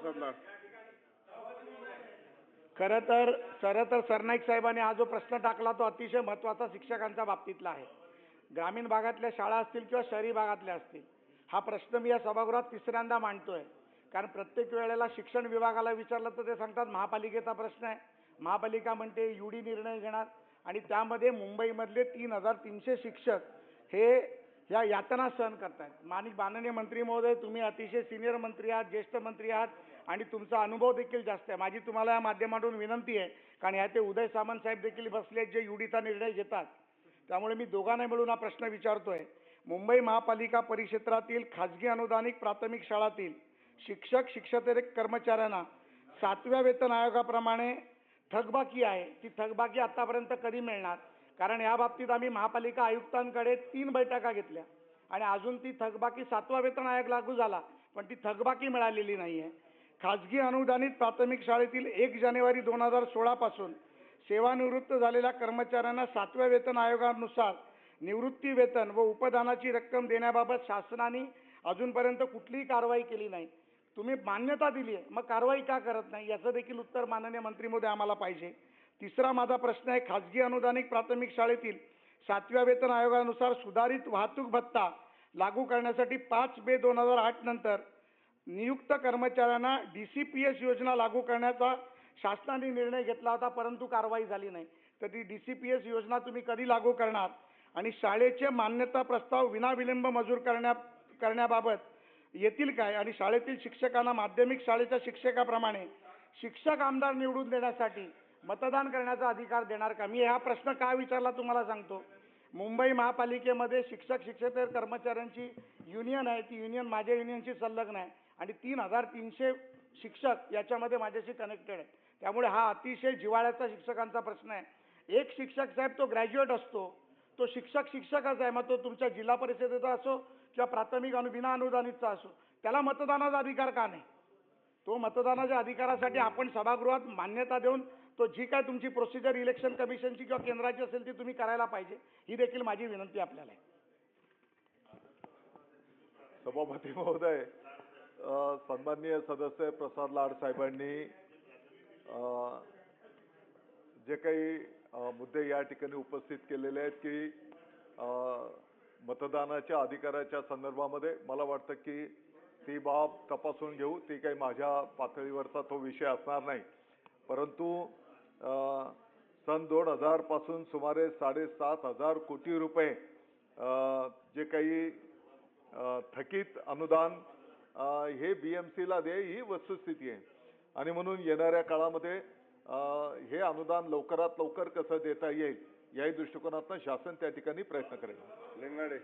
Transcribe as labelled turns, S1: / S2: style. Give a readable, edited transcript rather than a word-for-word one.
S1: प्रसाद लाड.
S2: खरं तर सरनाईक साहेबांनी हा जो प्रश्न टाकला तो अतिशय महत्त्वाचा शिक्षकांच्या बाबतीतला आहे. ग्रामीण भागातल्या शाळा असतील किंवा शहरी भागातल्या असतील, हा प्रश्न मी या सभागृहात तिसऱ्यांदा मांडतोय. कारण प्रत्येक वेळेला शिक्षण विभागाला विचारलं तर ते सांगतात महापालिकेचा प्रश्न आहे. महापालिका म्हणते यूडी निर्णय घेणार आणि त्यामध्ये मुंबईमधले 3,300 शिक्षक हे या यातना सहन करतायत. माननीय मंत्री महोदय, तुम्ही अतिशय सिनियर मंत्री आहात, ज्येष्ठ मंत्री आहात आणि तुमचा अनुभव देखील जास्त आहे. माझी तुम्हाला या माध्यमातून विनंती आहे, कारण ह्या ते उदय सामंत साहेब देखील बसले जे यूडीचा निर्णय घेतात. त्यामुळे मी दोघांना मिळून हा प्रश्न विचारतोय. मुंबई महापालिका परिक्षेत्रातील खाजगी अनुदानित प्राथमिक शाळांतील शिक्षक शिक्षकेतर कर्मचाऱ्यांना 7व्या वेतन आयोगाप्रमाणे थकबाकी आहे. ती थकबाकी आतापर्यंत कधी मिळणार? कारण या बाबतीत आम्ही महापालिका आयुक्तांकडे 3 बैठका घेतल्या आणि अजून ती थकबाकी 7वा वेतन आयोग लागू झाला पण ती थकबाकी मिळालेली नाही आहे. खाजगी अनुदानित प्राथमिक शाळेतील 1 जानेवारी 2016 पासून सेवानिवृत्त झालेल्या कर्मचाऱ्यांना 7व्या वेतन आयोगानुसार निवृत्ती वेतन व उपदानाची रक्कम देण्याबाबत शासनाने अजूनपर्यंत कुठलीही कारवाई केली नाही. तुम्ही मान्यता दिली आहे, मग कारवाई का करत नाही याचं देखील उत्तर माननीय मंत्री महोदय आम्हाला पाहिजे. तिसरा माझा प्रश्न आहे, खाजगी अनुदानित प्राथमिक शाळेतील 7व्या वेतन आयोगानुसार सुधारित वाहतूक भत्ता लागू करण्यासाठी 5 मे 2008 नंतर नियुक्त कर्मचाऱ्यांना DCPS योजना लागू करण्याचा शासनाने निर्णय घेतला होता, परंतु कारवाई झाली नाही. तर ती DCPS योजना तुम्ही कधी लागू करणार आणि शाळेचे मान्यता प्रस्ताव विनाविलंब मंजूर करण्याबाबत येतील काय? आणि शाळेतील शिक्षकांना माध्यमिक शाळेच्या शिक्षकाप्रमाणे शिक्षक आमदार निवडून देण्यासाठी मतदान करण्याचा अधिकार देणार का? मी हा प्रश्न का विचारला तुम्हाला सांगतो. मुंबई महापालिकेमध्ये शिक्षक शिक्षकेतर कर्मचाऱ्यांची युनियन आहे. ती युनियन माझ्या युनियनशी संलग्न आहे आणि 3,300 शिक्षक याच्यामध्ये माझ्याशी कनेक्टेड आहे. त्यामुळे हा अतिशय जिव्हाळ्याचा शिक्षकांचा प्रश्न आहे. एक शिक्षक साहेब तो ग्रॅज्युएट असतो, तो शिक्षकच आहे. मग तो तुमच्या जिल्हा परिषदेचा असो किंवा प्राथमिक विना अनुदानितचा असो, त्याला मतदानाचा अधिकार का नाही? तो मतदानाच्या अधिकारासाठी आपण सभागृहात मान्यता देऊन तो जी काय तुमची प्रोसिजर इलेक्शन कमिशनची किंवा केंद्राची असेल ती तुम्ही करायला पाहिजे. ही देखील माझी विनंती आपल्याला आहे.
S3: सभापती महोदय, सन्माननीय सदस्य प्रसाद लाड साहेबांनी जे काही मुद्दे या ठिकाणी उपस्थित केलेले आहेत की मतदानाच्या अधिकाराच्या संदर्भामध्ये मला वाटतं की ती बाब तपासून घेऊ. ती काही माझ्या पातळीवरचा तो विषय असणार नाही. परंतु सन 2000 पासून सुमारे 7,500 कोटी रुपये जे काही थकीत अनुदान हे BMCला दे ही वस्तुस्थिती आहे आणि म्हणून येणाऱ्या काळामध्ये हे अनुदान लवकरात लवकर कसं देता येईल याही दृष्टिकोनातून शासन त्या ठिकाणी प्रयत्न करेल.
S1: लिंगाडे.